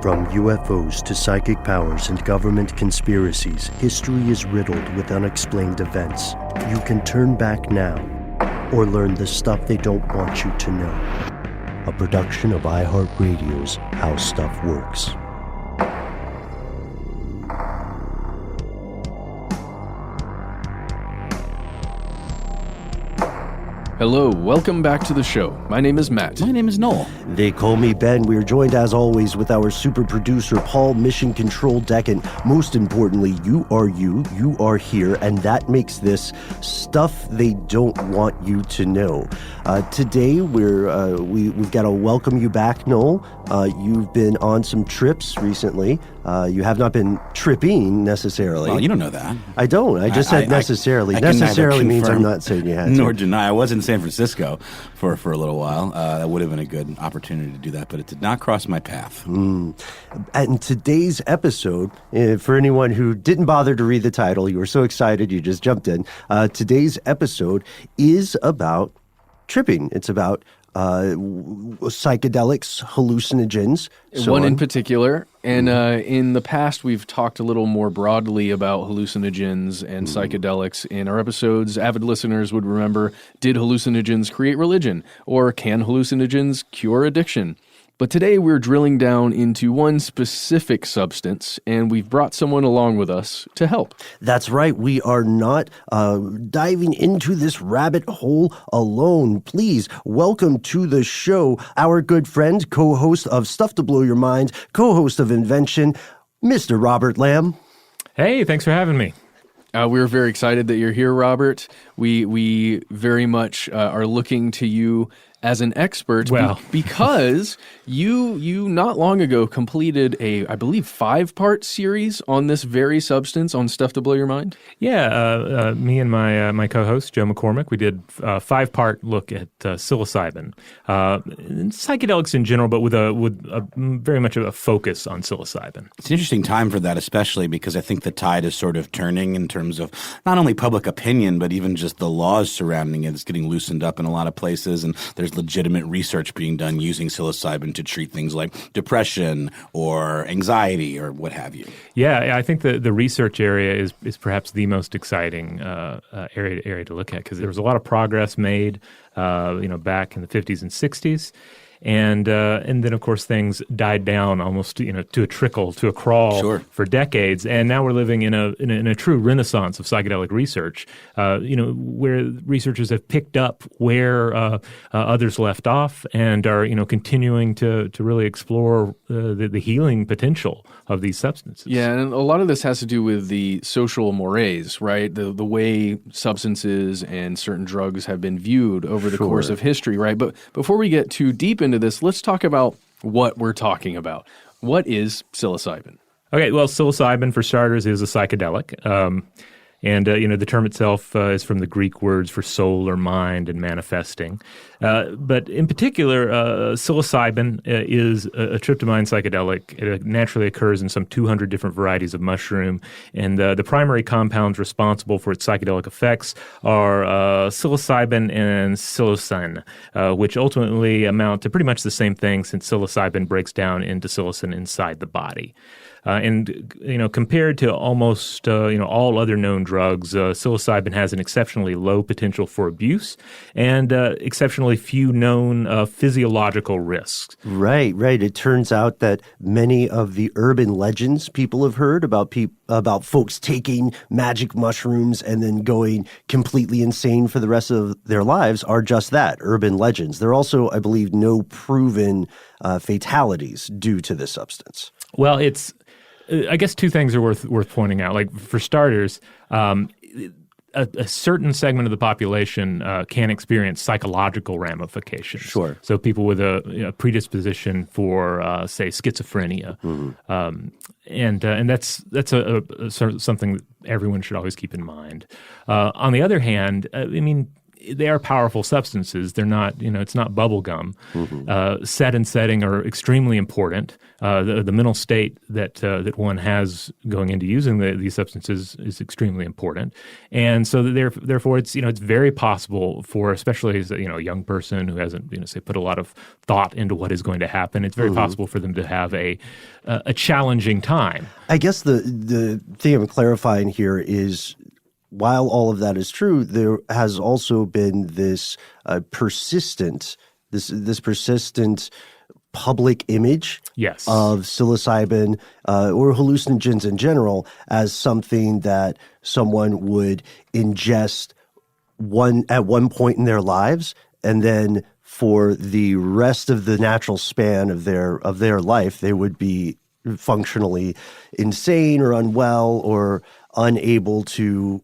From UFOs to psychic powers and government conspiracies, history is riddled with unexplained events. You can turn back now or learn the stuff they don't want you to know. A production of iHeartRadio's How Stuff Works. Hello, welcome back to the show. My name is Matt. My name is Noel. They call me Ben. We are joined as always with our super producer, Paul Mission Control Deckant. Most importantly, you are here, and that makes this stuff they don't want you to know. Today, we've got to welcome you back, Noel. You've been on some trips recently. You have not been tripping necessarily. Well, you don't know that. I don't. I just said necessarily. Necessarily means I'm not saying you had to. Nor deny. I was in San Francisco for a little while. That would have been a good opportunity to do that, but it did not cross my path. And today's episode, for anyone who didn't bother to read the title, you were so excited you just jumped in. Today's episode is about tripping. It's about psychedelics, hallucinogens, One in particular. And in the past, we've talked a little more broadly about hallucinogens and psychedelics in our episodes. Avid listeners would remember, did hallucinogens create religion? Or can hallucinogens cure addiction? But today we're drilling down into one specific substance, and we've brought someone along with us to help. That's right. We are not diving into this rabbit hole alone. Please welcome to the show our good friend, co-host of Stuff to Blow Your Mind, co-host of Invention, Mr. Robert Lamb. Hey, thanks for having me. We're very excited that you're here, Robert. We very much are looking to you as an expert, because you not long ago completed a, I believe, 5-part series on this very substance, on Stuff to Blow Your Mind. Yeah, me and my co-host Joe McCormick, we did a 5-part look at psilocybin, psychedelics in general, but with a very much of a focus on psilocybin. It's an interesting time for that, especially because I think the tide is sort of turning in terms of not only public opinion, but even just the laws surrounding it. It's getting loosened up in a lot of places, and there's legitimate research being done using psilocybin to treat things like depression or anxiety or what have you. Yeah, I think the research area is perhaps the most exciting area to look at, because there was a lot of progress made back in the 50s and 60s. And then, of course, things died down almost, to a trickle, to a crawl for decades. And now we're living in a true renaissance of psychedelic research, where researchers have picked up where others left off and are, continuing to really explore the healing potential of these substances. Yeah, and a lot of this has to do with the social mores, right? The way substances and certain drugs have been viewed over the course of history, right? But before we get too deep into this, let's talk about what we're talking about. What is psilocybin? Okay, well, psilocybin, for starters, is a psychedelic. The term itself is from the Greek words for soul or mind and manifesting. But in particular, psilocybin is a tryptamine psychedelic. It naturally occurs in some 200 different varieties of mushroom. And the primary compounds responsible for its psychedelic effects are psilocybin and psilocin, which ultimately amount to pretty much the same thing, since psilocybin breaks down into psilocin inside the body. Compared to almost, all other known drugs, psilocybin has an exceptionally low potential for abuse and exceptionally few known physiological risks. Right. It turns out that many of the urban legends people have heard about folks taking magic mushrooms and then going completely insane for the rest of their lives are just that, urban legends. There are also, I believe, no proven fatalities due to this substance. Well, I guess two things are worth pointing out. Like, for starters, a certain segment of the population can experience psychological ramifications. Sure. So people with a predisposition for, say, schizophrenia, and that's something that everyone should always keep in mind. On the other hand, they are powerful substances. They're not, it's not bubble gum. Set and setting are extremely important. The mental state that one has going into using these substances is extremely important. And so therefore, it's very possible for, especially as a young person who hasn't say put a lot of thought into what is going to happen, it's very possible for them to have a challenging time. I guess the thing I'm clarifying here is, while all of that is true, there has also been this persistent public image of psilocybin or hallucinogens in general as something that someone would ingest at one point in their lives, and then for the rest of the natural span of their life, they would be functionally insane or unwell or unable to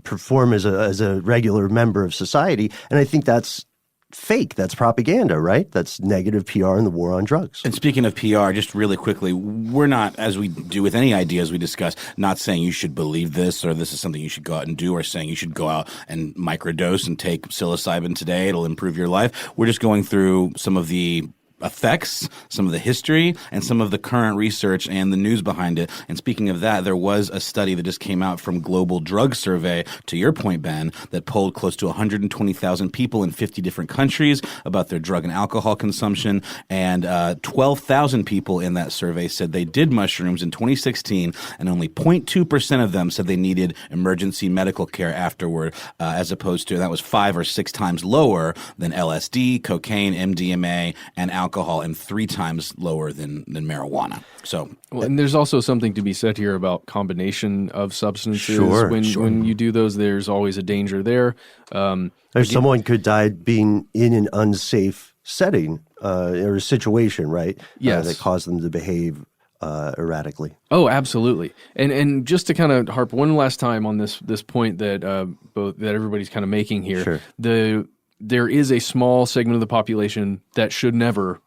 perform as a regular member of society. And I think that's fake. That's propaganda, right? That's negative PR in the war on drugs. And speaking of PR, just really quickly, we're not, as we do with any ideas we discuss, not saying you should believe this or this is something you should go out and do, or saying you should go out and microdose and take psilocybin today. It'll improve your life. We're just going through some of the effects, some of the history, and some of the current research and the news behind it. And speaking of that, there was a study that just came out from Global Drug Survey, to your point, Ben, that polled close to 120,000 people in 50 different countries about their drug and alcohol consumption. And 12,000 people in that survey said they did mushrooms in 2016, and only 0.2% of them said they needed emergency medical care afterward, as opposed to, that was 5 or 6 times lower than LSD, cocaine, MDMA, and alcohol, and 3 times lower than marijuana. So, and there's also something to be said here about combination of substances. Sure, when you do those, there's always a danger there. Someone could die being in an unsafe setting or a situation, right? Yes. That caused them to behave erratically. Oh, absolutely. And just to kind of harp one last time on this point that that everybody's kind of making here. Sure. There is a small segment of the population that should never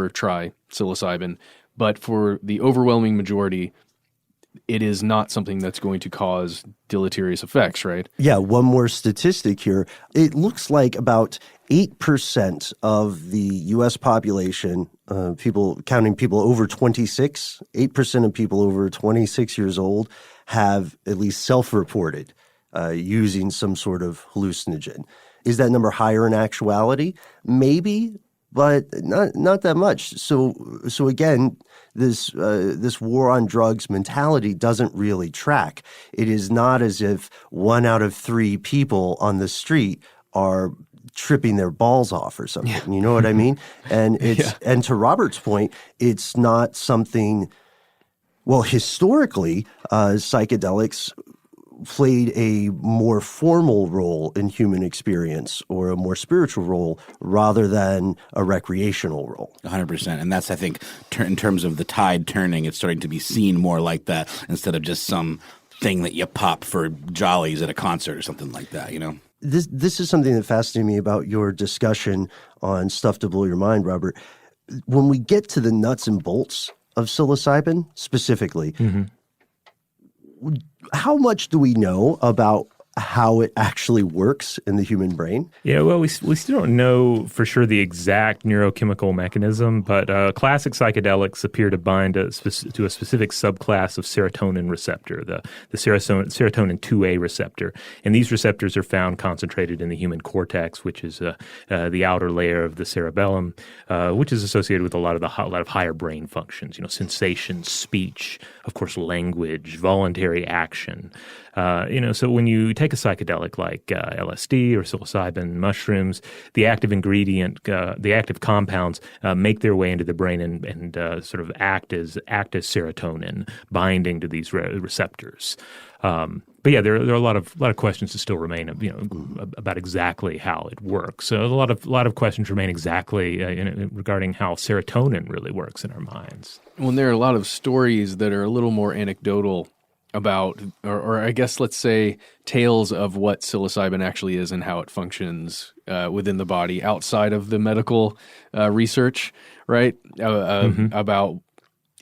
try psilocybin, but for the overwhelming majority, it is not something that's going to cause deleterious effects, right? Yeah, one more statistic here. It looks like about 8% of the U.S. population, counting people over 26, 8% of people over 26 years old have at least self-reported using some sort of hallucinogen. Is that number higher in actuality? Maybe, but not that much. So again, this war on drugs mentality doesn't really track. It is not as if 1 out of 3 people on the street are tripping their balls off or something. Yeah. You know what I mean? And and to Robert's point, it's not something. Well, historically, psychedelics played a more formal role in human experience, or a more spiritual role, rather than a recreational role. 100%. And that's, I think, in terms of the tide turning, it's starting to be seen more like that instead of just some thing that you pop for jollies at a concert or something like that, This is something that fascinated me about your discussion on Stuff to Blow Your Mind, Robert. When we get to the nuts and bolts of psilocybin specifically, how much do we know about how it actually works in the human brain? Yeah, well, we still don't know for sure the exact neurochemical mechanism, but classic psychedelics appear to bind to a specific subclass of serotonin receptor, the serotonin 2A receptor. And these receptors are found concentrated in the human cortex, which is the outer layer of the cerebellum, which is associated with a lot of higher brain functions, sensation, speech, of course, language, voluntary action. So when you take a psychedelic like LSD or psilocybin, mushrooms, the active compounds make their way into the brain and sort of act as serotonin, binding to these receptors. But yeah, there are a lot of questions that still remain, about exactly how it works. So a lot of questions remain exactly regarding how serotonin really works in our minds. Well, there are a lot of stories that are a little more anecdotal about, or I guess let's say, tales of what psilocybin actually is and how it functions within the body outside of the medical research, right? About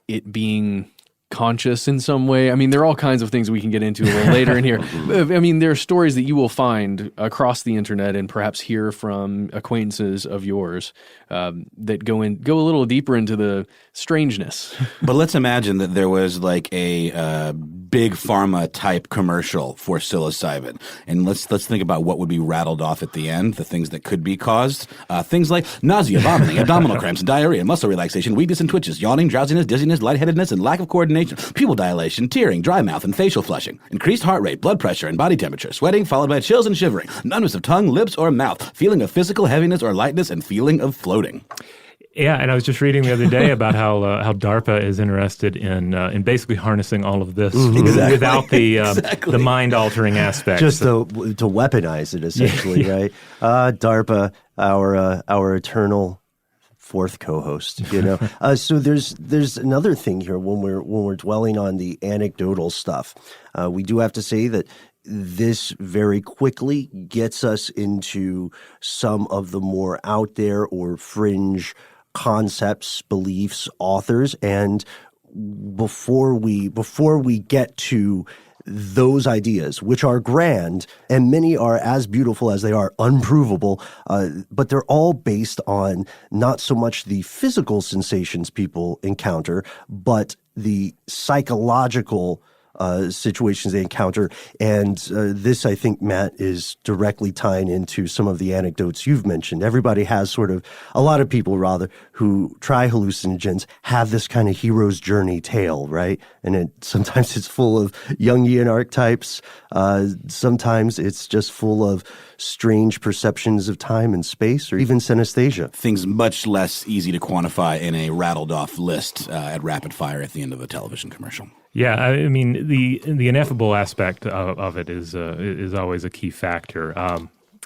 it being conscious in some way. I mean, there are all kinds of things we can get into a little later in here. I mean, there are stories that you will find across the internet and perhaps hear from acquaintances of yours that go a little deeper into the strangeness. But let's imagine that there was like a big pharma type commercial for psilocybin, and let's think about what would be rattled off at the end, the things that could be caused. Things like nausea, vomiting, abdominal cramps, diarrhea, muscle relaxation, weakness and twitches, yawning, drowsiness, dizziness, lightheadedness, and lack of coordination, pupil dilation, tearing, dry mouth, and facial flushing, increased heart rate, blood pressure, and body temperature, sweating, followed by chills and shivering, numbness of tongue, lips, or mouth, feeling of physical heaviness or lightness, and feeling of floating. Yeah, and I was just reading the other day about how DARPA is interested in basically harnessing all of this without the mind-altering aspects. Just to weaponize it, essentially, right? DARPA, our eternal fourth co-host, so there's another thing here when we're dwelling on the anecdotal stuff. We do have to say that this very quickly gets us into some of the more out there or fringe concepts, beliefs, authors, and before we get to those ideas, which are grand, and many are as beautiful as they are unprovable, but they're all based on not so much the physical sensations people encounter, but the psychological situations they encounter. And this, I think, Matt, is directly tying into some of the anecdotes you've mentioned. Everybody has a lot of people who try hallucinogens have this kind of hero's journey tale, right? And sometimes it's full of Jungian archetypes. Sometimes it's just full of strange perceptions of time and space, or even synesthesia. Things much less easy to quantify in a rattled off list at rapid fire at the end of a television commercial. Yeah, I mean, the ineffable aspect of it is always a key factor.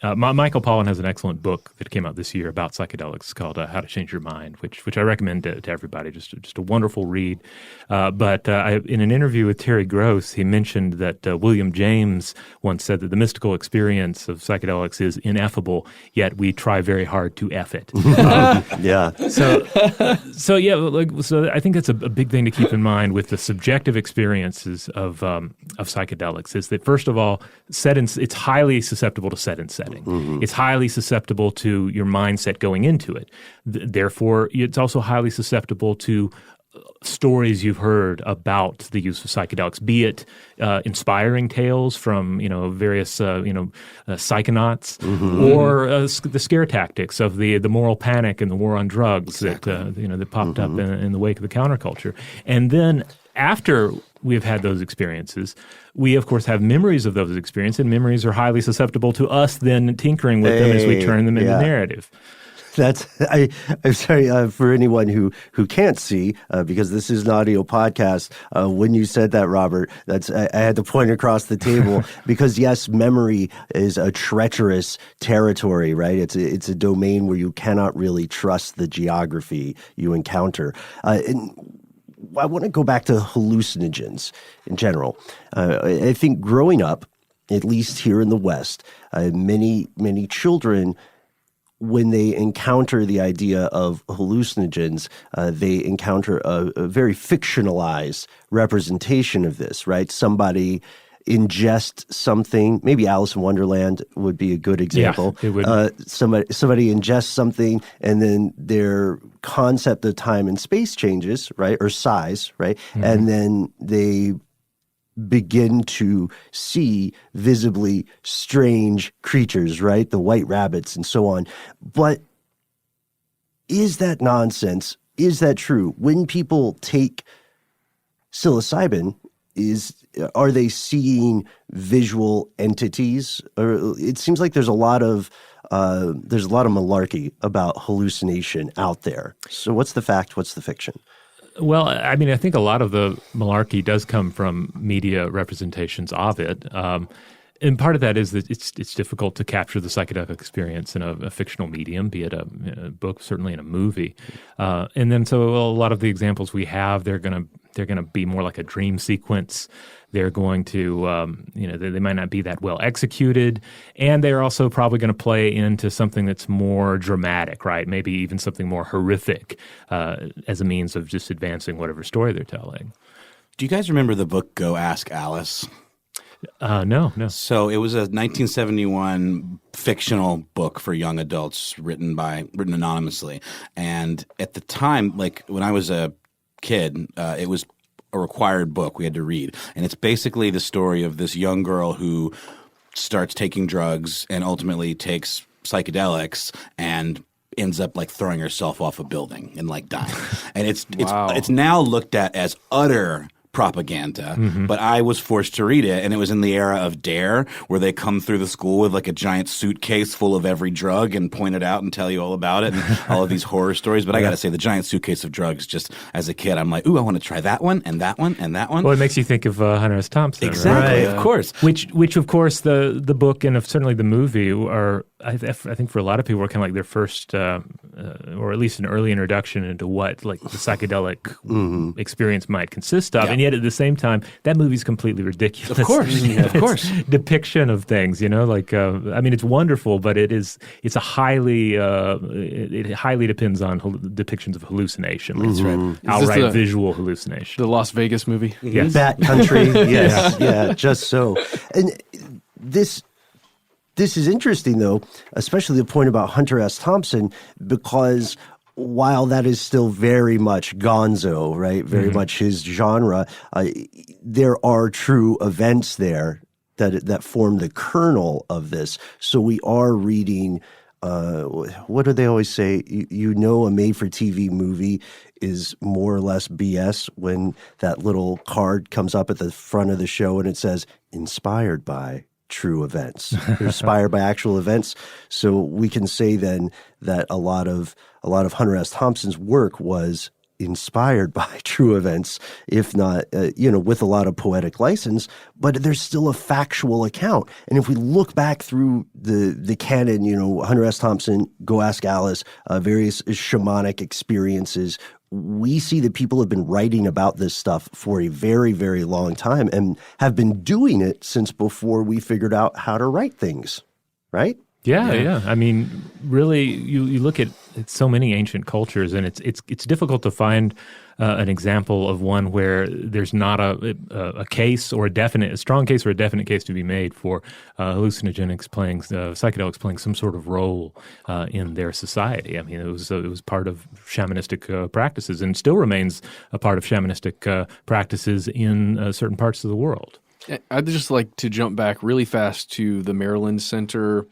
Michael Pollan has an excellent book that came out this year about psychedelics called How to Change Your Mind, which I recommend to everybody. Just a wonderful read. But in an interview with Terry Gross, he mentioned that William James once said that the mystical experience of psychedelics is ineffable, yet we try very hard to F it. Yeah. So I think that's a big thing to keep in mind with the subjective experiences of psychedelics is that, first of all, it's highly susceptible to set and setting. Mm-hmm. It's highly susceptible to your mindset going into it. Therefore, it's also highly susceptible to stories you've heard about the use of psychedelics, be it inspiring tales from various psychonauts, mm-hmm. or the scare tactics of the moral panic and the war on drugs that popped mm-hmm. up in the wake of the counterculture. And then after we've had those experiences, we of course have memories of those experiences, and memories are highly susceptible to us then tinkering with them as we turn them into narrative. I'm sorry for anyone who can't see, because this is an audio podcast. When you said that, Robert, I had to point across the table because yes, memory is a treacherous territory, right? It's a domain where you cannot really trust the geography you encounter. And I want to go back to hallucinogens in general. I think growing up, at least here in the West, many children, when they encounter the idea of hallucinogens, they encounter a very fictionalized representation of this, right? Somebody ingest something, maybe Alice in Wonderland would be a good example. Yeah, it would. Somebody ingests something, and then their concept of time and space changes, right? Or size, right? Mm-hmm. And then they begin to see visibly strange creatures, right? The white rabbits and so on. But is that nonsense? Is that true? When people take psilocybin, are they seeing visual entities? Or it seems like there's a lot of malarkey about hallucination out there. So what's the fact? What's the fiction? Well, I mean, I think a lot of the malarkey does come from media representations of it. And part of that is that it's difficult to capture the psychedelic experience in a fictional medium, be it a book, certainly in a movie. And then so a lot of the examples we have, they're going to be more like a dream sequence. They're going to, they might not be that well executed, and they're also probably going to play into something that's more dramatic, right? Maybe even something more horrific as a means of just advancing whatever story they're telling. Do you guys remember the book Go Ask Alice? No. So it was a 1971 fictional book for young adults written anonymously. And at the time, like when I was a kid, it was a required book we had to read. And it's basically the story of this young girl who starts taking drugs and ultimately takes psychedelics and ends up like throwing herself off a building and like dying. And it's now looked at as utter propaganda, but I was forced to read it, and it was in the era of Dare, where they come through the school with like a giant suitcase full of every drug and point it out and tell you all about it and all of these horror stories. But I got to say, the giant suitcase of drugs, just as a kid, I'm like, ooh, I want to try that one and that one and that one. Well, it makes you think of Hunter S. Thompson. Exactly, right? Of course. Which of course, the book and certainly the movie are, I think for a lot of people, are kind of like their first, or at least an early introduction into what like the psychedelic experience might consist of. Yeah. And yet at the same time, that movie's completely ridiculous. Of course, of course. Depiction of things, like, I mean, it's wonderful, but it's a highly, it highly depends on depictions of hallucination. That's right. Outright visual hallucination. The Las Vegas movie? Yes. Bat Country, yes, yeah, just so. And this is interesting, though, especially the point about Hunter S. Thompson, because while that is still very much gonzo, right, very much his genre, there are true events there that form the kernel of this. So we are reading, what do they always say? A made-for-TV movie is more or less BS when that little card comes up at the front of the show and it says, inspired by true events. They're inspired by actual events. So we can say then that a lot of Hunter S. Thompson's work was inspired by true events, if not, with a lot of poetic license, but there's still a factual account. And if we look back through the canon, Hunter S. Thompson, Go Ask Alice, various shamanic experiences, we see that people have been writing about this stuff for a very, very long time and have been doing it since before we figured out how to write things, right? Yeah. I mean, really, you look at so many ancient cultures, and it's difficult to find an example of one where there's not a case or a strong case or a definite case to be made for hallucinogenics psychedelics playing some sort of role in their society. I mean, it was part of shamanistic practices, and still remains a part of shamanistic practices in certain parts of the world. I'd just like to jump back really fast to the Maryland Center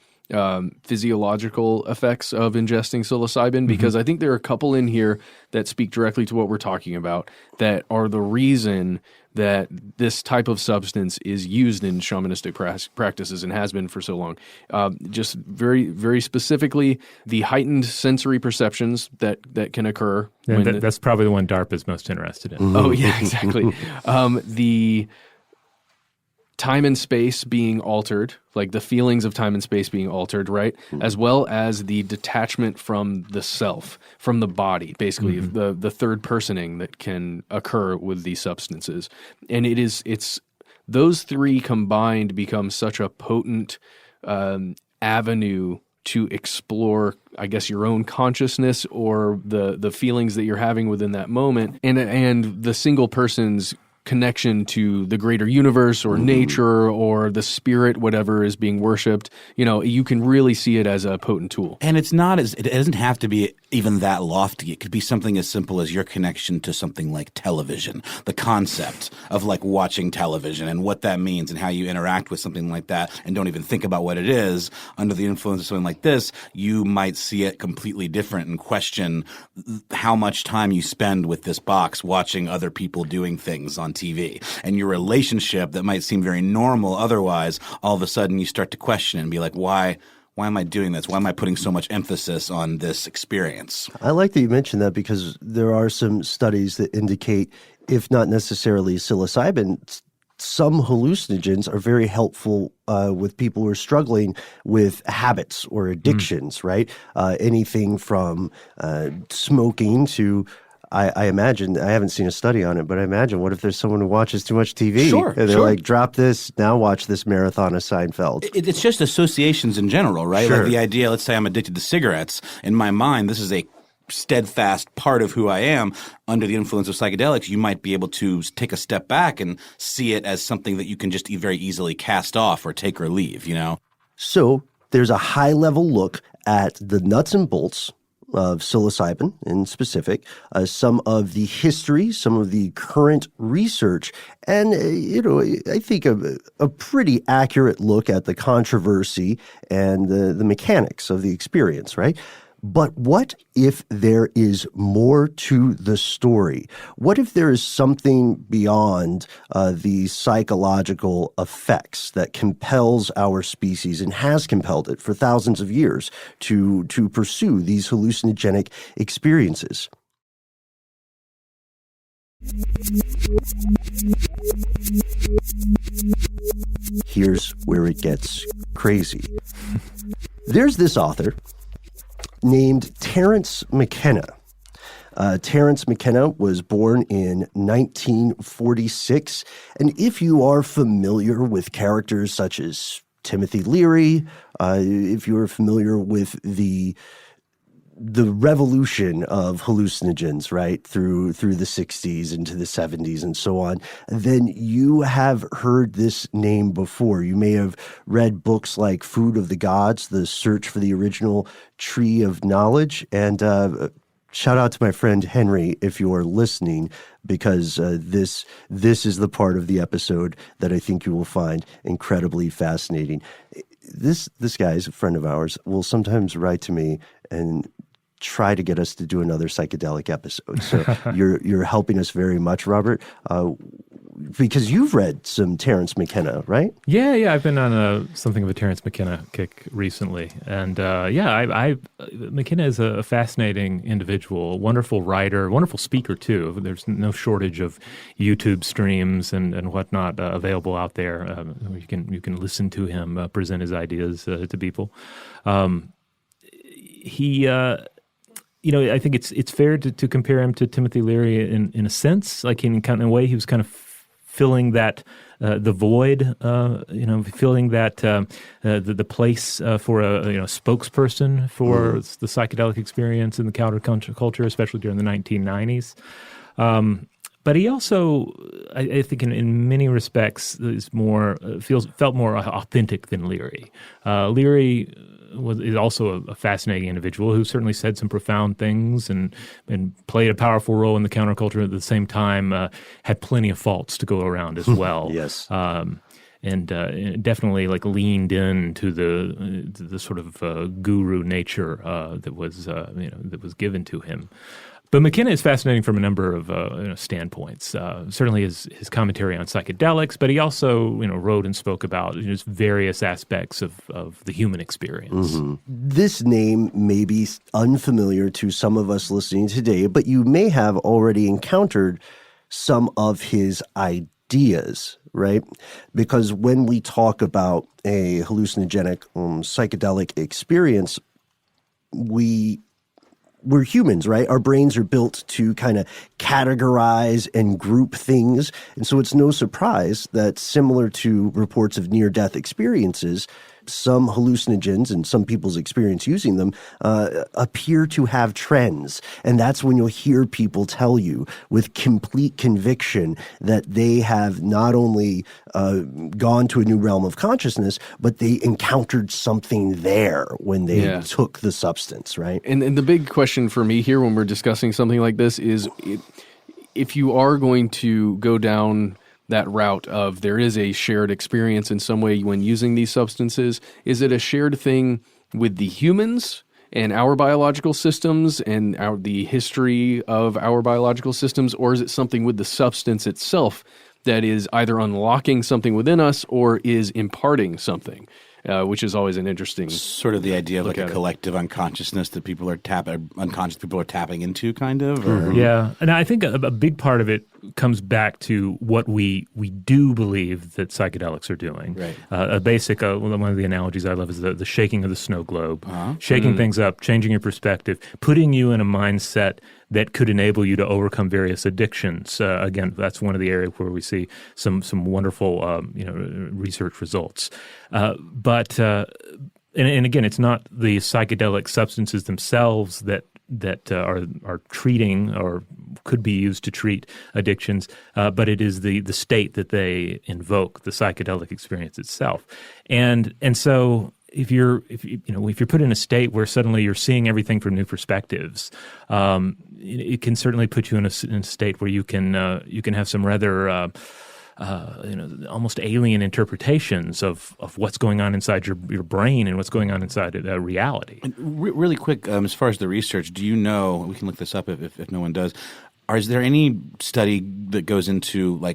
physiological effects of ingesting psilocybin, because I think there are a couple in here that speak directly to what we're talking about, that are the reason that this type of substance is used in shamanistic practices and has been for so long. Just very, very specifically, the heightened sensory perceptions that can occur. That's probably the one DARPA is most interested in. Oh, yeah, exactly. The time and space being altered, like the feelings of time and space being altered, right? As well as the detachment from the self, from the body, basically the third personing that can occur with these substances. And it's those three combined become such a potent avenue to explore, I guess, your own consciousness or the feelings that you're having within that moment, and the single person's connection to the greater universe or nature or the spirit, whatever is being worshipped. You can really see it as a potent tool. And it doesn't have to be even that lofty. It could be something as simple as your connection to something like television, the concept of like watching television and what that means and how you interact with something like that and don't even think about what it is. Under the influence of something like this, you might see it completely different and question how much time you spend with this box watching other people doing things on TV. And your relationship that might seem very normal otherwise, all of a sudden you start to question it and be like, why am I doing this? Why am I putting so much emphasis on this experience? I like that you mentioned that, because there are some studies that indicate, if not necessarily psilocybin, some hallucinogens are very helpful with people who are struggling with habits or addictions, right? Anything from smoking to I imagine, I haven't seen a study on it, but I imagine, what if there's someone who watches too much TV? Sure, and they're like, drop this, now watch this marathon of Seinfeld. It's just associations in general, right? Sure. Like the idea, let's say I'm addicted to cigarettes. In my mind, this is a steadfast part of who I am. Under the influence of psychedelics, you might be able to take a step back and see it as something that you can just very easily cast off or take or leave, you know? So there's a high-level look at the nuts and bolts of psilocybin in specific, some of the history, some of the current research, and, I think a pretty accurate look at the controversy and the mechanics of the experience, right? But what if there is more to the story? What if there is something beyond the psychological effects that compels our species and has compelled it for thousands of years to pursue these hallucinogenic experiences? Here's where it gets crazy. There's this author named Terence McKenna. Terence McKenna was born in 1946. And if you are familiar with characters such as Timothy Leary, if you are familiar with the revolution of hallucinogens, right, through the 60s into the 70s and so on, then you have heard this name before. You may have read books like Food of the Gods, The Search for the Original Tree of Knowledge, and shout out to my friend Henry if you're listening, because this is the part of the episode that I think you will find incredibly fascinating. This guy is a friend of ours, will sometimes write to me and try to get us to do another psychedelic episode. So you're helping us very much, Robert, because you've read some Terence McKenna, right? Yeah. I've been on something of a Terence McKenna kick recently, and McKenna is a fascinating individual, a wonderful writer, wonderful speaker too. There's no shortage of YouTube streams and whatnot available out there. You can listen to him present his ideas to people. I think it's fair to compare him to Timothy Leary in a sense, like in kind of a way he was kind of filling that the void, filling that the place for a spokesperson for the psychedelic experience in the counterculture, especially during the 1990s. But he also, I think, in many respects, is felt more authentic than Leary. Leary is also a fascinating individual who certainly said some profound things and played a powerful role in the counterculture. At the same time, had plenty of faults to go around as well. Yes. And definitely leaned into the sort of guru nature that was given to him. But McKenna is fascinating from a number of standpoints. Certainly his commentary on psychedelics, but he also wrote and spoke about just various aspects of the human experience. Mm-hmm. This name may be unfamiliar to some of us listening today, but you may have already encountered some of his ideas, right? Because when we talk about a hallucinogenic psychedelic experience, we're humans, right? Our brains are built to kind of categorize and group things. And so it's no surprise that, similar to reports of near-death experiences, some hallucinogens and some people's experience using them appear to have trends. And that's when you'll hear people tell you with complete conviction that they have not only gone to a new realm of consciousness, but they encountered something there when they took the substance, right? And the big question for me here when we're discussing something like this is if you are going to go down that route of there is a shared experience in some way when using these substances, is it a shared thing with the humans and our biological systems and the history of our biological systems, or is it something with the substance itself that is either unlocking something within us or is imparting something? Which is always an interesting sort of the idea of a collective unconsciousness that people are unconscious people are tapping into, kind of. Or? Yeah, and I think a big part of it comes back to what we do believe that psychedelics are doing. Right. A basic one of the analogies I love is the shaking of the snow globe, shaking things up, changing your perspective, putting you in a mindset that could enable you to overcome various addictions. Again, that's one of the areas where we see some wonderful research results. But again, it's not the psychedelic substances themselves that that are treating or could be used to treat addictions, but it is the state that they invoke, the psychedelic experience itself, and so. If you're put in a state where suddenly you're seeing everything from new perspectives, it can certainly put you in a state where you can have some rather almost alien interpretations of what's going on inside your brain and what's going on inside reality. And really quick, as far as the research, do you know? We can look this up if no one does. Is there any study that goes into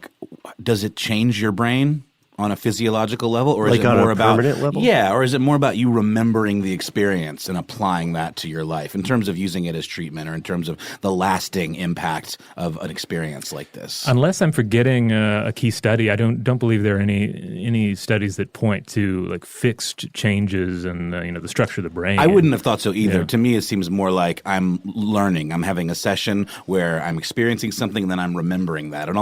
does it change your brain on a physiological level, or is it more about permanent level? Yeah, or is it more about you remembering the experience and applying that to your life in terms of using it as treatment, or in terms of the lasting impact of an experience like this? Unless I'm forgetting a key study, I don't believe there are any studies that point to fixed changes in the structure of the brain. I wouldn't have thought so either. Yeah. To me, it seems more like I'm learning. I'm having a session where I'm experiencing something, and then I'm remembering that. It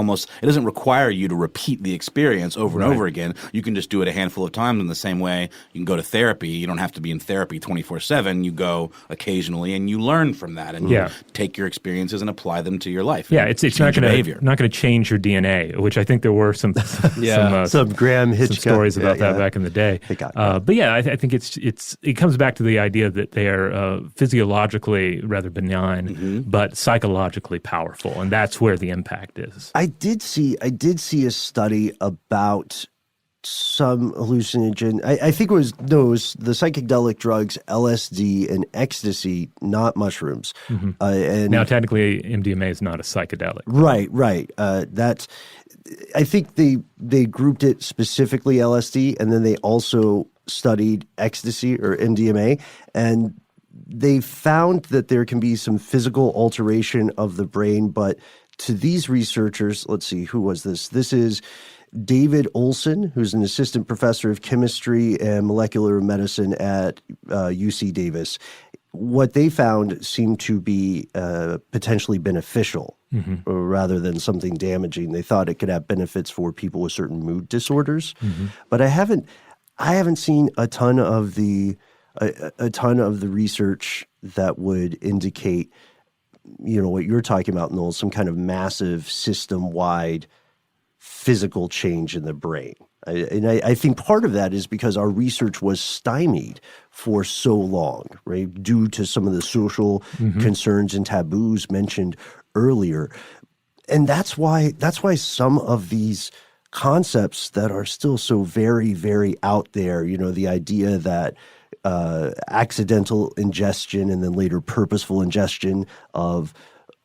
doesn't require you to repeat the experience over and over again. You can just do it a handful of times in the same way you can go to therapy. You don't have to be in therapy 24/7. You go occasionally and you learn from that, and you take your experiences and apply them to your life. Yeah, it's not going to change your DNA, which I think there were some Graham Hitchcock stories about that back in the day. But yeah, I think it comes back to the idea that they are physiologically rather benign, but psychologically powerful, and that's where the impact is. I did see a study about some hallucinogen. I think it was the psychedelic drugs, LSD and ecstasy, not mushrooms. And now, technically, MDMA is not a psychedelic. Right. I think they grouped it specifically LSD, and then they also studied ecstasy or MDMA, and they found that there can be some physical alteration of the brain. But to these researchers, let's see, who was this? This is David Olson, who's an assistant professor of chemistry and molecular medicine at UC Davis. What they found seemed to be potentially beneficial rather than something damaging. They thought it could have benefits for people with certain mood disorders, but I haven't seen a ton of the research that would indicate, what you're talking about, Noel, some kind of massive system-wide physical change in the brain. I think part of that is because our research was stymied for so long, right, due to some of the social concerns and taboos mentioned earlier. And that's why some of these concepts that are still so very, very out there, the idea that accidental ingestion and then later purposeful ingestion of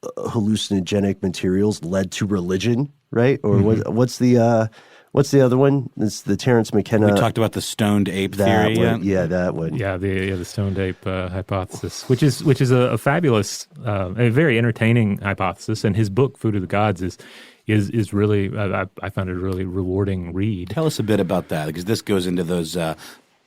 hallucinogenic materials led to religion, right? Or what's the other one? It's the Terence McKenna. We talked about the stoned ape theory. That one. Yeah, the stoned ape hypothesis, which is a fabulous, a very entertaining hypothesis, and his book Food of the Gods is really I found it a really rewarding read. Tell us a bit about that, because this goes into those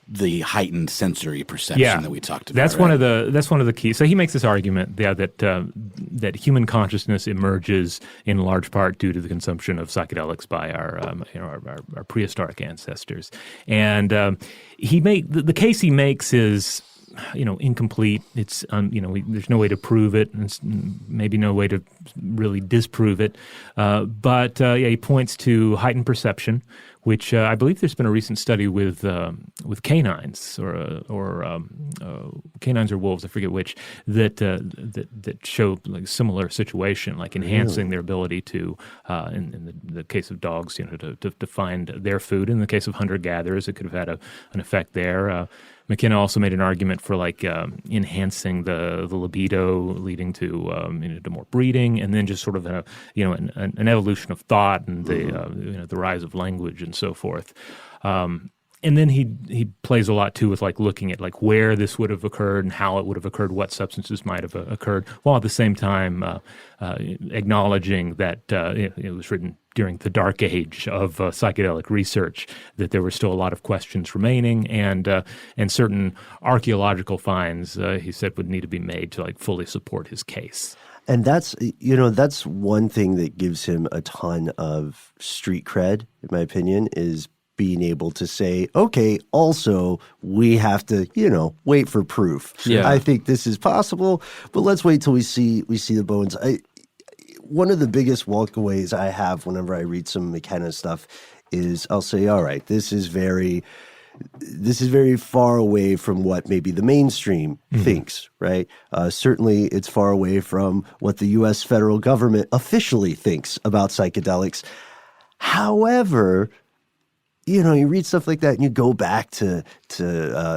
the heightened sensory perception that we talked about. That's one of the keys. So he makes this argument that human consciousness emerges in large part due to the consumption of psychedelics by our prehistoric ancestors, and the case he makes is incomplete. It's there's no way to prove it, and maybe no way to really disprove it. But he points to heightened perception, which I believe there's been a recent study with canines or canines or wolves, I forget which, that show like similar situation, like enhancing their ability to, in the case of dogs, to find their food. In the case of hunter-gatherers, it could have had an effect there. McKenna also made an argument for enhancing the libido, leading to to more breeding, and then just sort of an evolution of thought and the rise of language and so forth. And then he plays a lot too with looking at where this would have occurred and how it would have occurred, what substances might have occurred, while at the same time acknowledging that it was written during the dark age of psychedelic research, that there were still a lot of questions remaining, and certain archaeological finds he said would need to be made to fully support his case. And that's one thing that gives him a ton of street cred, in my opinion, is being able to say, okay, also we have to, wait for proof. Yeah. I think this is possible, but let's wait till we see the bones. One of the biggest walkaways I have whenever I read some McKenna stuff is I'll say, all right, this is very far away from what maybe the mainstream thinks, right? Certainly it's far away from what the U.S. federal government officially thinks about psychedelics. However, you read stuff like that and you go back to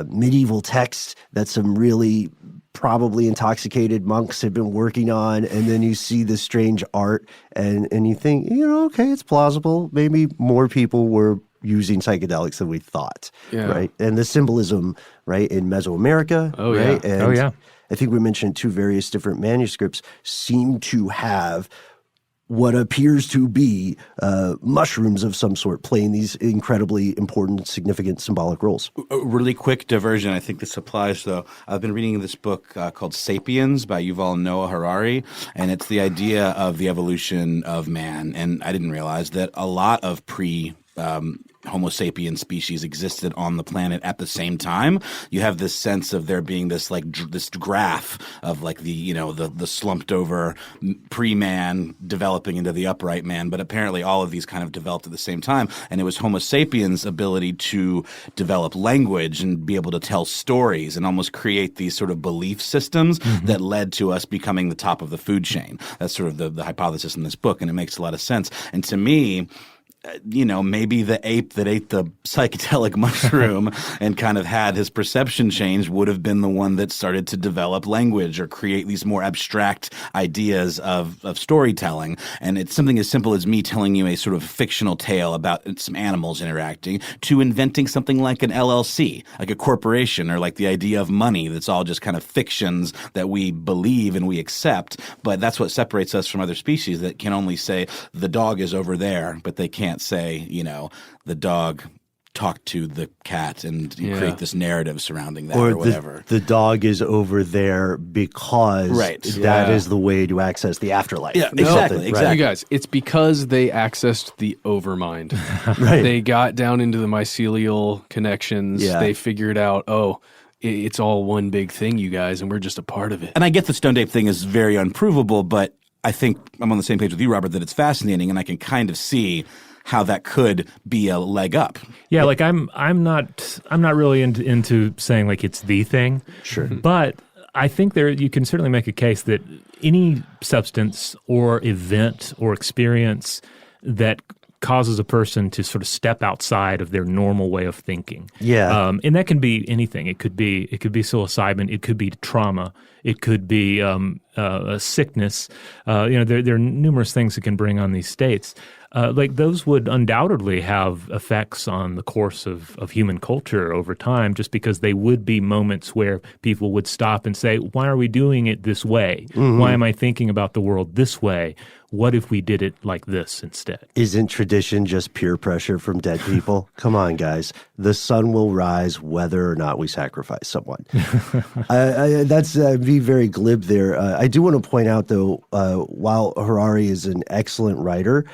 medieval texts that some really probably intoxicated monks have been working on, and then you see this strange art and you think, okay, it's plausible. Maybe more people were using psychedelics than we thought, right? And the symbolism, right, in Mesoamerica, right? Yeah. And I think we mentioned 2 various different manuscripts seem to have what appears to be mushrooms of some sort playing these incredibly important, significant symbolic roles. A really quick diversion. I think this applies, though. I've been reading this book called Sapiens by Yuval Noah Harari, and it's the idea of the evolution of man. And I didn't realize that a lot of Homo sapien species existed on the planet at the same time. You have this sense of there being this this graph of the slumped over pre-man developing into the upright man, but apparently all of these kind of developed at the same time. And it was Homo sapiens' ability to develop language and be able to tell stories and almost create these sort of belief systems that led to us becoming the top of the food chain. That's sort of the hypothesis in this book, and it makes a lot of sense. And to me, maybe the ape that ate the psychedelic mushroom and kind of had his perception change would have been the one that started to develop language or create these more abstract ideas of storytelling. And it's something as simple as me telling you a sort of fictional tale about some animals interacting to inventing something like an LLC, like a corporation, or like the idea of money that's all just kind of fictions that we believe and we accept. But that's what separates us from other species that can only say the dog is over there, but they can't say, the dog talked to the cat and you create this narrative surrounding that or whatever. The dog is over there because that is the way to access the afterlife. Yeah, exactly. You guys, it's because they accessed the overmind. Right. They got down into the mycelial connections. Yeah. They figured out, it's all one big thing, you guys, and we're just a part of it. And I get the stoned ape thing is very unprovable, but I think I'm on the same page with you, Robert, that it's fascinating, and I can kind of see how that could be a leg up. Yeah, like I'm not really into saying like it's the thing. Sure. But I think you can certainly make a case that any substance or event or experience that causes a person to sort of step outside of their normal way of thinking. Yeah. And that can be anything. It could be psilocybin. It could be trauma. It could be a sickness. There are numerous things that can bring on these states. Like those would undoubtedly have effects on the course of human culture over time, just because they would be moments where people would stop and say, why are we doing it this way? Mm-hmm. Why am I thinking about the world this way? What if we did it like this instead? Isn't tradition just peer pressure from dead people? Come on, guys. The sun will rise whether or not we sacrifice someone. That's be very glib there. I do want to point out, though, while Harari is an excellent writer,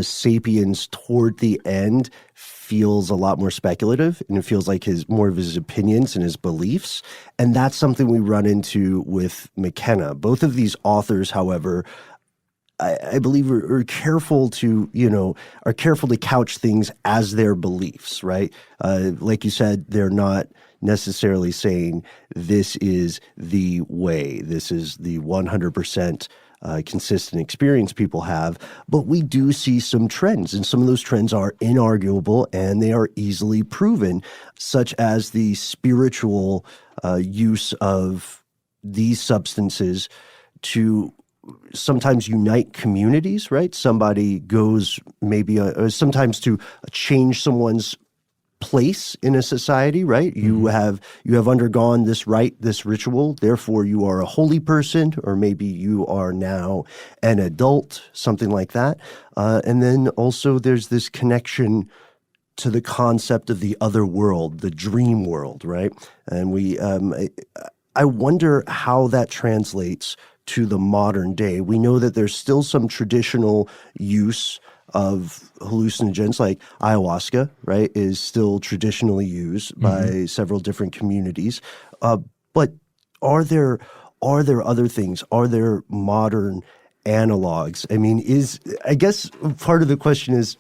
Sapiens toward the end feels a lot more speculative, and it feels like more of his opinions and his beliefs. And that's something we run into with McKenna. Both of these authors, however, I believe are careful to couch things as their beliefs, right? Like you said, they're not necessarily saying this is the way, this is the 100% consistent experience people have, but we do see some trends, and some of those trends are inarguable and they are easily proven, such as the spiritual use of these substances to sometimes unite communities, right? Somebody goes maybe sometimes to change someone's place in a society, right? Mm-hmm. You have undergone this rite, this ritual, therefore you are a holy person, or maybe you are now an adult, something like that. And then also there's this connection to the concept of the other world, the dream world, right? And I wonder how that translates to the modern day. We know that there's still some traditional use of hallucinogens, like ayahuasca, right, is still traditionally used by several different communities. But are there other things? Are there modern analogs? I mean, I guess part of the question is,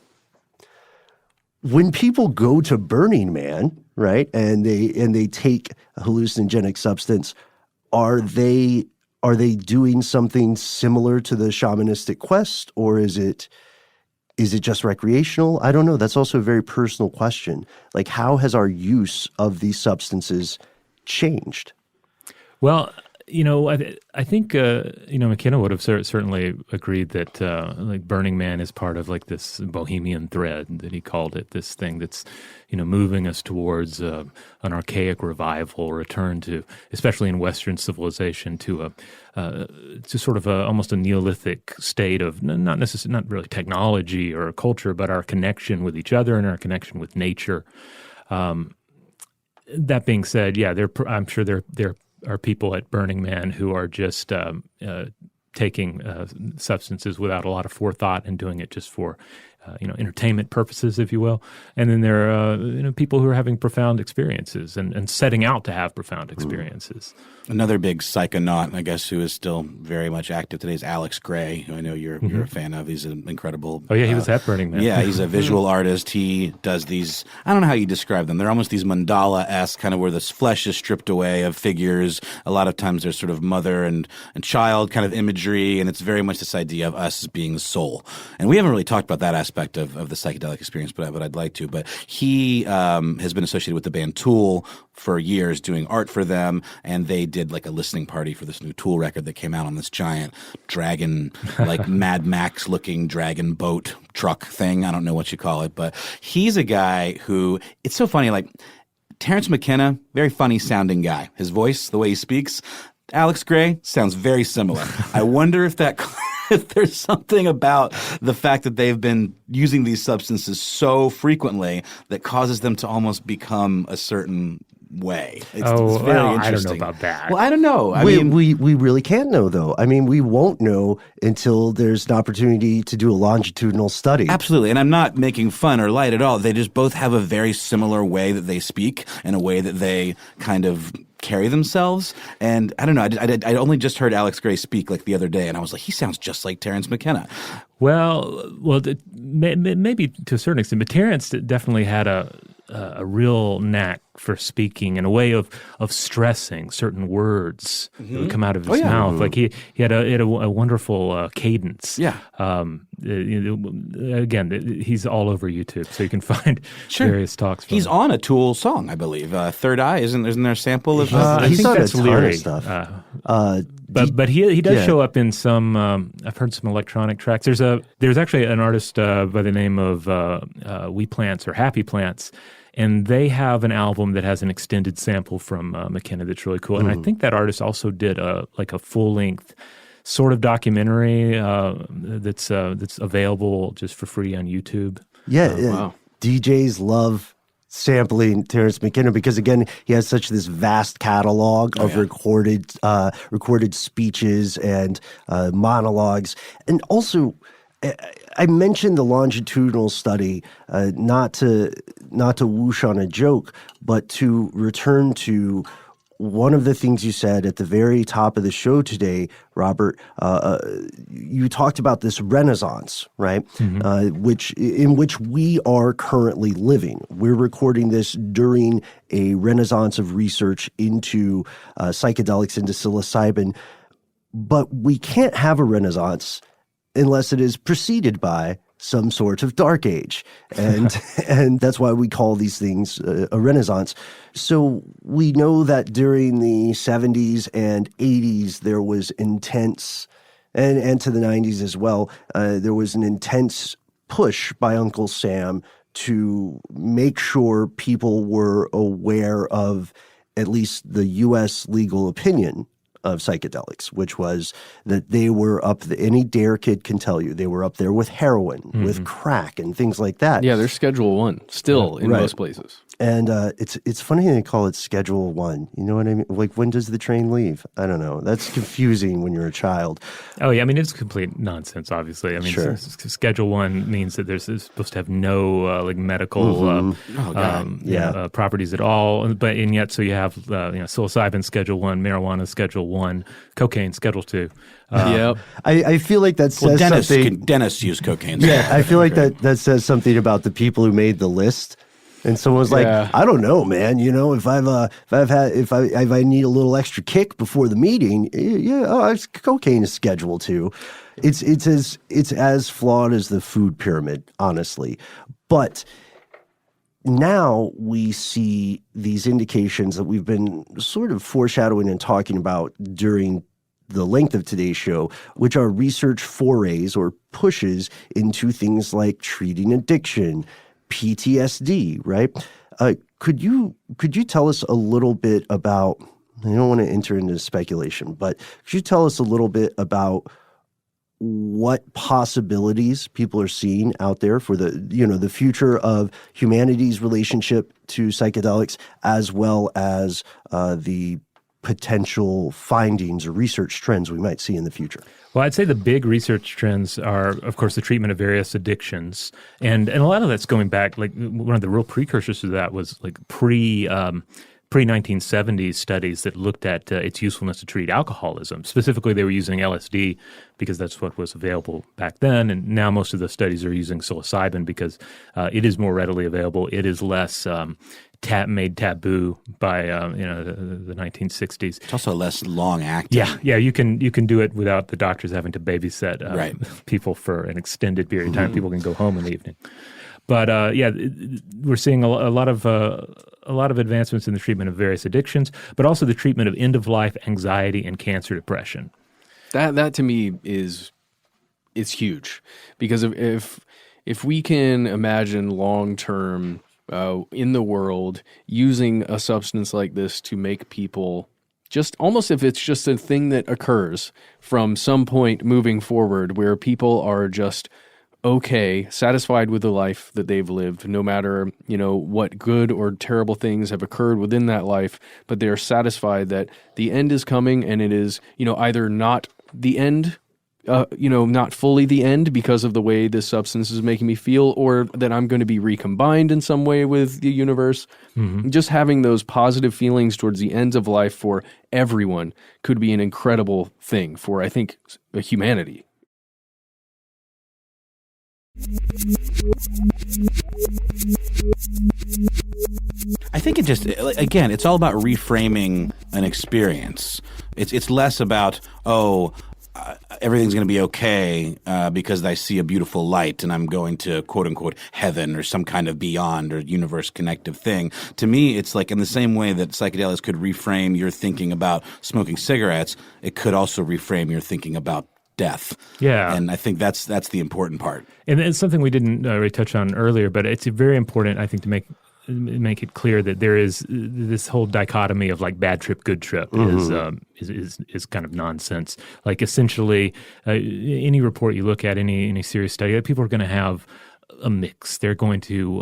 when people go to Burning Man, right, and they take a hallucinogenic substance, are they doing something similar to the shamanistic quest, or is it just recreational? I don't know. That's also a very personal question. Like, how has our use of these substances changed? Well, I think McKenna would have certainly agreed that like Burning Man is part of like this bohemian thread that he called it, this thing that's moving us towards an archaic revival, return to, especially in Western civilization, to sort of almost a Neolithic state of not really technology or culture, but our connection with each other and our connection with nature. That being said, yeah, I'm sure there are people at Burning Man who are just taking substances without a lot of forethought and doing it just for entertainment purposes, if you will. And then there are people who are having profound experiences and setting out to have profound experiences. Another big psychonaut, I guess, who is still very much active today is Alex Gray, who I know you're a fan of. He's an incredible... Oh, yeah, he was at Burning Man. Yeah, he's a visual artist. He does these... I don't know how you describe them. They're almost these mandala-esque, kind of where the flesh is stripped away of figures. A lot of times there's sort of mother and child kind of imagery, and it's very much this idea of us as being the soul. And we haven't really talked about that aspect of the psychedelic experience, but I'd like to. But he has been associated with the band Tool for years, doing art for them, and they did like a listening party for this new Tool record that came out on this giant dragon, like Mad Max looking dragon boat truck thing. I don't know what you call it, but he's a guy who, it's so funny, like Terence McKenna, very funny sounding guy. His voice, the way he speaks, Alex Gray sounds very similar. I wonder if there's something about the fact that they've been using these substances so frequently that causes them to almost become a certain way. It's very interesting. I don't know about that. Well, I don't know. We really can't know, though. I mean, we won't know until there's an opportunity to do a longitudinal study. Absolutely. And I'm not making fun or light at all. They just both have a very similar way that they speak and a way that they kind of carry themselves. And I don't know. I only just heard Alex Gray speak like the other day, and I was like, he sounds just like Terence McKenna. Well, maybe to a certain extent, but Terence definitely had a real knack for speaking and a way of stressing certain words that would come out of his mouth. Like he had a wonderful cadence. Yeah. Again, he's all over YouTube, so you can find various talks from He's him. on a Tool song, I believe. Third Eye, isn't there a sample of I think that's lyric stuff. But he does show up in some. I've heard some electronic tracks. There's actually an artist by the name of We Plants or Happy Plants, and they have an album that has an extended sample from McKenna that's really cool. And I think that artist also did a full length sort of documentary that's available just for free on YouTube. Yeah, wow. DJs love sampling Terence McKenna because, again, he has such this vast catalog of recorded speeches and monologues. And also, I mentioned the longitudinal study, not to whoosh on a joke, but to return to one of the things you said at the very top of the show today, Robert. You talked about this renaissance, right? In which we are currently living. We're recording this during a renaissance of research into psychedelics, into psilocybin, but we can't have a renaissance unless it is preceded by some sort of dark age. And that's why we call these things a renaissance. So we know that during the 70s and 80s, there was intense, and to the 90s as well, there was an intense push by Uncle Sam to make sure people were aware of at least the U.S. legal opinion of psychedelics, which was that they were up any dare kid can tell you, they were up there with heroin, with crack, and things like that. Yeah, they're Schedule 1 still in most places. And it's funny they call it Schedule 1. You know what I mean? Like, when does the train leave? I don't know. That's confusing when you're a child. Oh, yeah. I mean, it's complete nonsense, obviously. I mean, Sure. Schedule 1 means that it's supposed to have no medical properties at all. And yet, so you have psilocybin Schedule 1, marijuana Schedule 1, cocaine Schedule 2. Yep. I feel like that says something. Dentists use cocaine. Yeah, I feel like that says something about the people who made the list. And someone's like, I don't know, man. You know, if I need a little extra kick before the meeting, cocaine is Schedule 2. It's as flawed as the food pyramid, honestly. But now we see these indications that we've been sort of foreshadowing and talking about during the length of today's show, which are research forays or pushes into things like treating addiction, PTSD, right? Could you tell us a little bit about, I don't want to enter into speculation, but could you tell us a little bit about what possibilities people are seeing out there for the future of humanity's relationship to psychedelics, as well as the potential findings or research trends we might see in the future? Well, I'd say the big research trends are, of course, the treatment of various addictions. And a lot of that's going back, like one of the real precursors to that was like pre-1970s studies that looked at its usefulness to treat alcoholism. Specifically, they were using LSD because that's what was available back then. And now most of the studies are using psilocybin because it is more readily available. It is less made taboo by the 1960s. It's also less long acting. Yeah, you can do it without the doctors having to babysit people for an extended period of time. People can go home in the evening. But we're seeing a lot of advancements in the treatment of various addictions, but also the treatment of end of life anxiety and cancer depression. That to me it's huge, because if we can imagine long term in the world using a substance like this to make people just almost, if it's just a thing that occurs from some point moving forward where people are just okay, satisfied with the life that they've lived, no matter, what good or terrible things have occurred within that life, but they're satisfied that the end is coming, and it is, either not the end, not fully the end because of the way this substance is making me feel, or that I'm going to be recombined in some way with the universe. Mm-hmm. Just having those positive feelings towards the ends of life for everyone could be an incredible thing for, I think, humanity. I think it's all about reframing an experience. It's less about, everything's going to be okay because I see a beautiful light and I'm going to quote unquote heaven or some kind of beyond or universe connective thing. To me, it's like in the same way that psychedelics could reframe your thinking about smoking cigarettes, it could also reframe your thinking about death. Yeah. And I think that's the important part. And it's something we didn't really touch on earlier, but it's very important, I think, to make it clear that there is this whole dichotomy of like bad trip, good trip is kind of nonsense. Like essentially, any report you look at, any serious study, people are going to have a mix. They're going to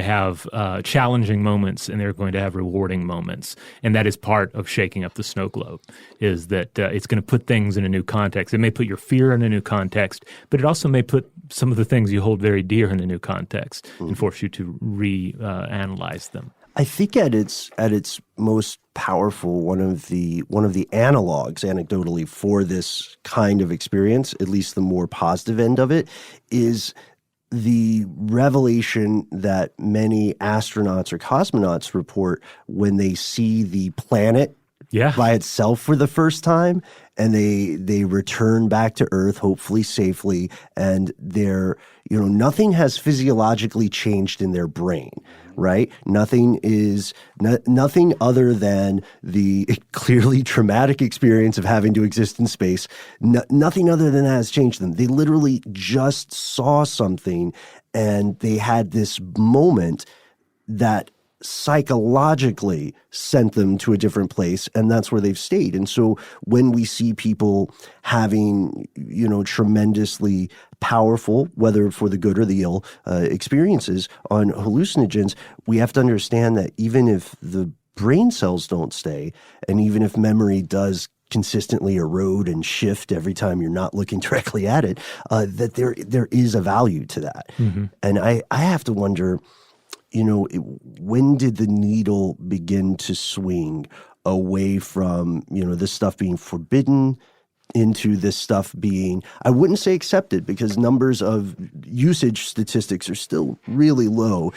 have challenging moments, and they're going to have rewarding moments, and that is part of shaking up the snow globe. Is that it's going to put things in a new context. It may put your fear in a new context, but it also may put some of the things you hold very dear in a new context and force you to reanalyze them. I think at its most powerful, one of the analogs, anecdotally, for this kind of experience, at least the more positive end of it, is the revelation that many astronauts or cosmonauts report when they see the planet by itself for the first time, and they return back to Earth, hopefully safely, and nothing has physiologically changed in their brain, right? Nothing other than the clearly traumatic experience of having to exist in space. Nothing other than that has changed them. They literally just saw something, and they had this moment that psychologically sent them to a different place, and that's where they've stayed. And so when we see people having, tremendously powerful, whether for the good or the ill, experiences on hallucinogens, we have to understand that even if the brain cells don't stay, and even if memory does consistently erode and shift every time you're not looking directly at it, that there is a value to that. Mm-hmm. And I have to wonder, when did the needle begin to swing away from, this stuff being forbidden into this stuff being, I wouldn't say accepted, because numbers of usage statistics are still really low,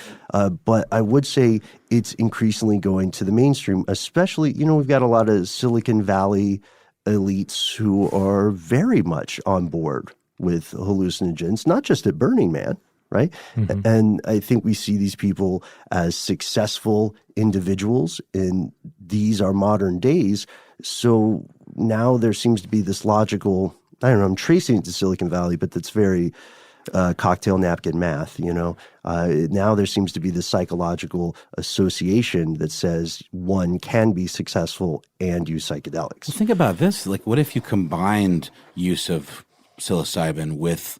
but I would say it's increasingly going to the mainstream, especially, we've got a lot of Silicon Valley elites who are very much on board with hallucinogens, not just at Burning Man, right? Mm-hmm. And I think we see these people as successful individuals, and these are modern days. So now there seems to be this logical, I'm tracing it to Silicon Valley, but that's very cocktail napkin math, Now there seems to be this psychological association that says one can be successful and use psychedelics. Well, think about this. Like, what if you combined use of psilocybin with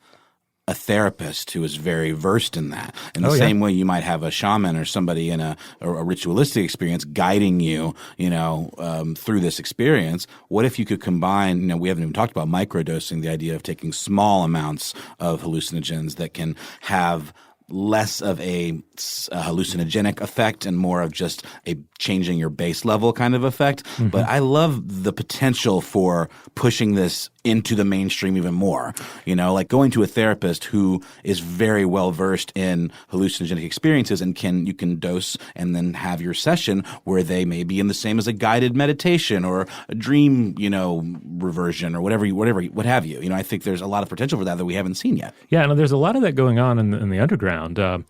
a therapist who is very versed in that? In the same way you might have a shaman or somebody in a ritualistic experience guiding you, through this experience. What if you could combine, we haven't even talked about microdosing, the idea of taking small amounts of hallucinogens that can have less of a hallucinogenic effect and more of just a changing your base level kind of effect. Mm-hmm. But I love the potential for pushing this into the mainstream even more, like going to a therapist who is very well versed in hallucinogenic experiences, and you can dose and then have your session where they may be in the same as a guided meditation or a dream, reversion or whatever, what have you. I think there's a lot of potential for that we haven't seen yet. Yeah, and there's a lot of that going on in the underground. Due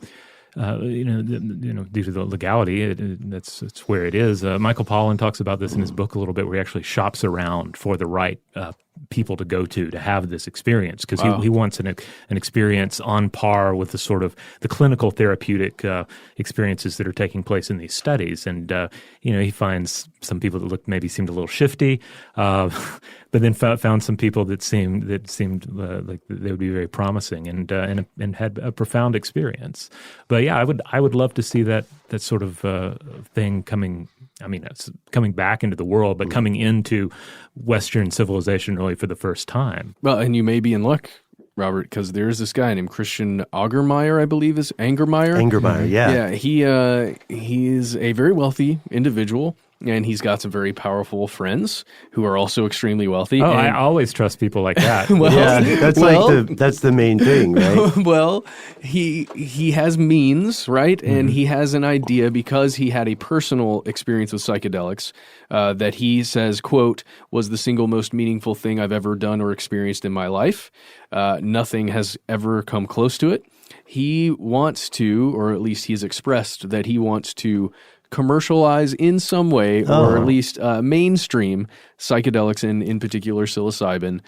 to the legality, that's where it is. Michael Pollan talks about this in his book a little bit, where he actually shops around for the right people to go to have this experience, because he wants an experience on par with the sort of the clinical therapeutic experiences that are taking place in these studies. And he finds some people that seemed a little shifty, but then found some people that seemed like they would be very promising and had a profound experience. But yeah, I would love to see that sort of thing coming. I mean, it's coming back into the world, but coming into Western civilization really for the first time. Well, and you may be in luck, Robert, because there's this guy named Christian Augermeyer, I believe is Angermeyer. Angermeyer, yeah. Yeah, he's a very wealthy individual, and he's got some very powerful friends who are also extremely wealthy. Oh, I always trust people like that. That's the main thing, right? Well, he has means, right? Mm-hmm. And he has an idea, because he had a personal experience with psychedelics that he says, quote, was the single most meaningful thing I've ever done or experienced in my life. Nothing has ever come close to it. He wants to, or at least he's expressed that he wants to commercialize in some way, or at least mainstream psychedelics, and in particular psilocybin,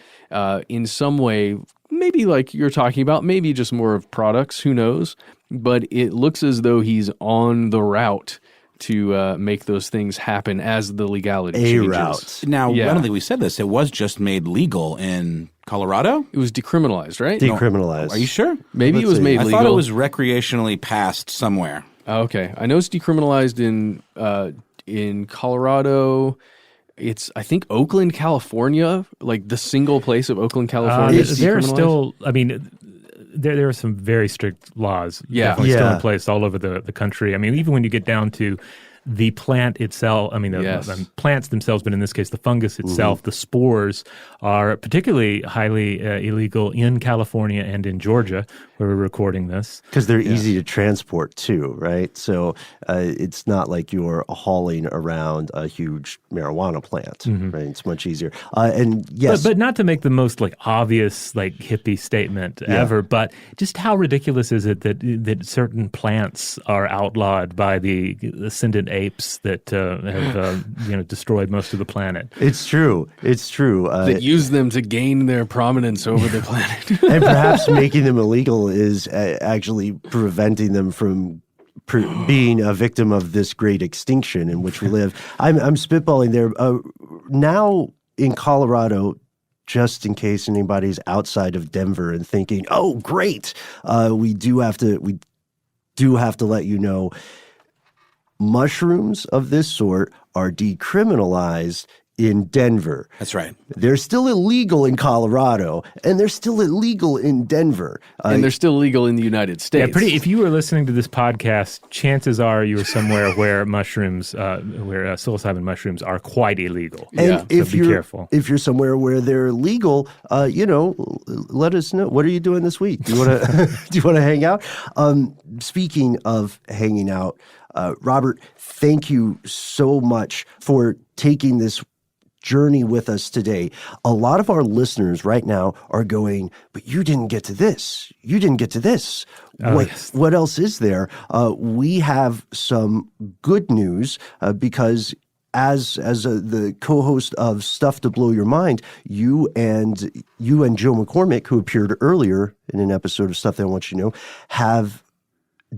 in some way, maybe like you're talking about, maybe just more of products, who knows? But it looks as though he's on the route to make those things happen as the legality changes. Route. Now, I don't think we said this. It was just made legal in Colorado? It was decriminalized, right? Decriminalized. Are you sure? Maybe it was made legal. I thought it was recreationally passed somewhere. Okay. I know it's decriminalized in Colorado. It's, I think, Oakland, California, like the single place of Oakland, California. There are still, there are some very strict laws still in place all over the country. I mean, even when you get down to the plant itself, the plants themselves, but in this case, the fungus itself, the spores are particularly highly illegal in California and in Georgia, where we're recording this. Because they're easy to transport too, right? So it's not like you're hauling around a huge marijuana plant, right? It's much easier. And yes. But not to make the most obvious hippie statement ever, but just how ridiculous is it that certain plants are outlawed by the ascendant apes that have destroyed most of the planet? It's true. That use them to gain their prominence over the planet. And perhaps making them illegal is actually preventing them from being a victim of this great extinction in which we live. I'm spitballing there. Now in Colorado, just in case anybody's outside of Denver and thinking, "Oh, great, we do have to let you know, mushrooms of this sort are decriminalized in Denver." That's right. They're still illegal in Colorado, and they're still illegal in Denver. And they're still legal in the United States. Yeah, if you were listening to this podcast, chances are you were somewhere where mushrooms, where psilocybin mushrooms are quite illegal. And so be careful. If you're somewhere where they're legal, let us know. What are you doing this week? Do you want to hang out? Speaking of hanging out, Robert, thank you so much for taking this journey with us today. A lot of our listeners right now are going, "But you didn't get to this. You didn't get to this. What else is there?" We have some good news because as the co-host of Stuff to Blow Your Mind, you and Joe McCormick, who appeared earlier in an episode of Stuff That I Want You to Know, have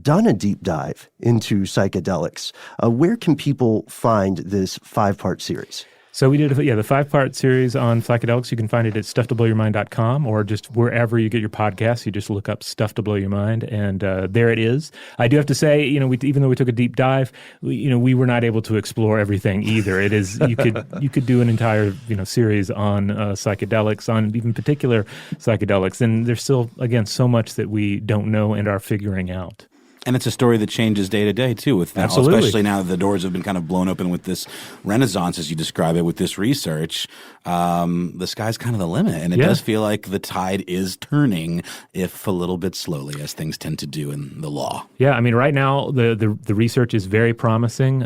done a deep dive into psychedelics. Where can people find this 5-part series? So we did the 5-part series on psychedelics. You can find it at stufftoblowyourmind.com or just wherever you get your podcasts. You just look up Stuff to Blow Your Mind, and there it is. I do have to say, even though we took a deep dive, we were not able to explore everything either. It is you could do an entire series on psychedelics, on even particular psychedelics, and there's still so much that we don't know and are figuring out. And it's a story that changes day to day, too, with now, especially now that the doors have been kind of blown open with this renaissance, as you describe it, with this research. The sky's kind of the limit. And it does feel like the tide is turning, if a little bit slowly, as things tend to do in the law. Yeah, I mean, right now, the research is very promising.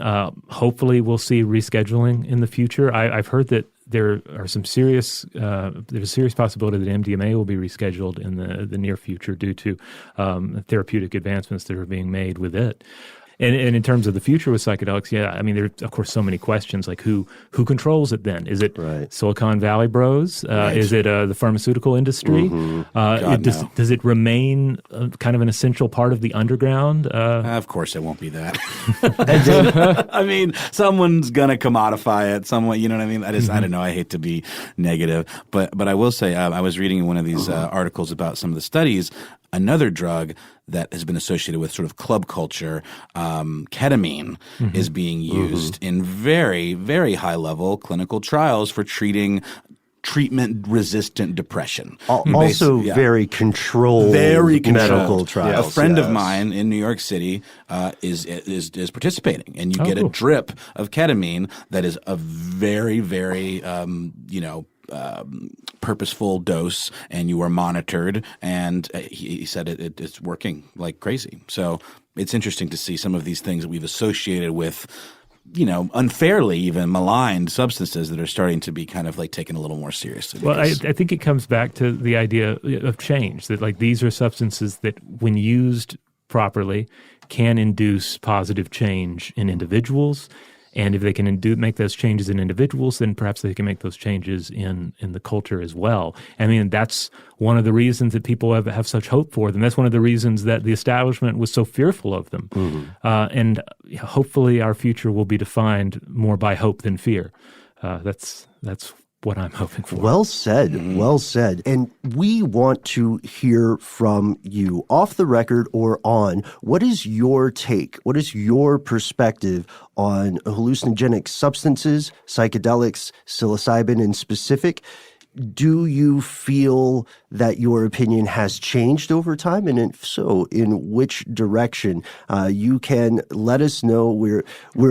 Hopefully, we'll see rescheduling in the future. I've heard that there's a serious possibility that MDMA will be rescheduled in the near future due to therapeutic advancements that are being made with it. And in terms of the future with psychedelics, there's of course so many questions, like who controls it then? Is it Silicon Valley bros? Is it the pharmaceutical industry? Mm-hmm. Does it remain kind of an essential part of the underground? Of course it won't be that. I mean, someone's going to commodify it. Someone, you know what I mean? I don't know. I hate to be negative. But I will say, I was reading one of these articles about some of the studies. Another drug that has been associated with sort of club culture, ketamine, is being used in very, very high-level clinical trials for treating treatment-resistant depression. Also very controlled medical trials. A friend of mine in New York City is participating, and you get a drip of ketamine that is a very, very, purposeful dose, and you are monitored, and he said it's working like crazy. So it's interesting to see some of these things that we've associated with, unfairly even maligned substances that are starting to be kind of like taken a little more seriously. Well, I think it comes back to the idea of change, that like these are substances that when used properly can induce positive change in individuals. And if they can make those changes in individuals, then perhaps they can make those changes in the culture as well. I mean, that's one of the reasons that people have such hope for them. That's one of the reasons that the establishment was so fearful of them. And hopefully our future will be defined more by hope than fear. That's what I'm hoping for. Well said. Well said. And we want to hear from you off the record or on. What is your take? What is your perspective on hallucinogenic substances, psychedelics, psilocybin in specific? Do you feel that your opinion has changed over time? And if so, in which direction? You can let us know. We're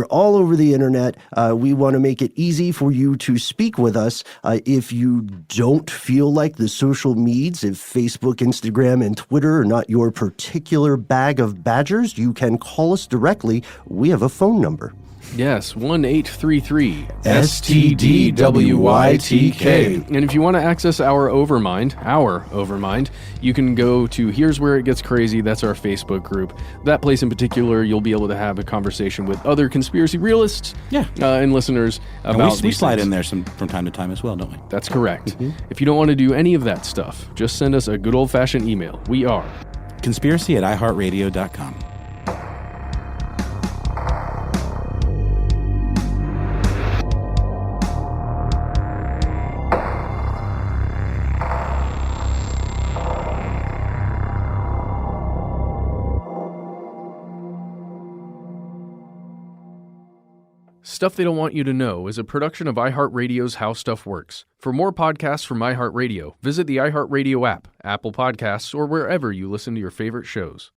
all over the internet. We want to make it easy for you to speak with us. If you don't feel like the social medias, if Facebook, Instagram, and Twitter are not your particular bag of badgers, you can call us directly. We have a phone number. Yes, 1-833-STDWYTK. And if you want to access our Overmind, you can go to Here's Where It Gets Crazy. That's our Facebook group. That place in particular, you'll be able to have a conversation with other conspiracy realists and listeners about these we slide things. in there from time to time as well, don't we? That's correct. If you don't want to do any of that stuff, just send us a good old-fashioned email. We are conspiracy@iHeartRadio.com. Stuff They Don't Want You to Know is a production of iHeartRadio's How Stuff Works. For more podcasts from iHeartRadio, visit the iHeartRadio app, Apple Podcasts, or wherever you listen to your favorite shows.